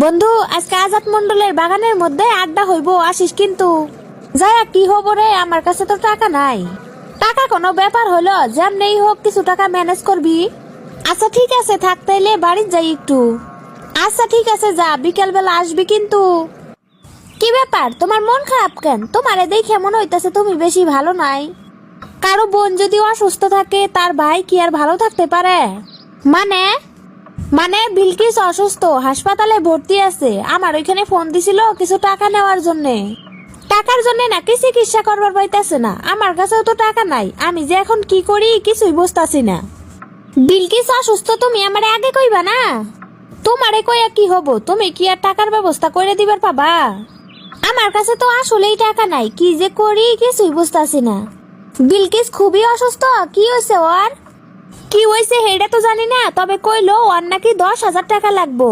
বন্ধু, আজকে আজাদ মন্ডলের বাগানের মধ্যে আড্ডা হইব, আসিস কিন্তু। যাই কি হবো রে, আমার কাছে তো টাকা নাই। টাকা কোনো ব্যাপার হলো, যেমনেই হোক কিছু টাকা ম্যানেজ করবি। আচ্ছা ঠিক আছে, থাক তাইলে বাড়ি যাই একটু। আচ্ছা ঠিক আছে, যা, বিকেল বেলা আসবি কিন্তু। কি ব্যাপার, তোমার মন খারাপ কেন? তোমারে দেখে মনে হইতাছে তুমি বেশি ভালো নাই। কারো বোন যদি অসুস্থ থাকে, তার ভাই কি আর ভালো থাকতে পারে? মানে মানে বিলকিস অসুস্থ, হাসপাতালে ভর্তি আছে। আমার ওইখানে ফোন দিছিল কিছু টাকা নেওয়ার জন্য। টাকার জন্য নাকি চিকিৎসা করবার পাইতেছে না। আমার কাছেও তো টাকা নাই, আমি যে এখন কি করি কিছুই বুঝতাছি না। বিলকিস অসুস্থ, তুমি আমারে আগে কইবা না? তোমারে কইয়া কি হবো, তুমি কি আর টাকার ব্যবস্থা করে দিবার পাবা? আমার কাছে তো আসলেই টাকা নাই, কি যে করি কিছুই বুঝতাছি না। বিলকিস খুবই অসুস্থ, কি হয়েছে ওর? কি হয়েছে সেটা তো জানি না, তবে কইলো ওর নাকি 10,000 টাকা লাগবো।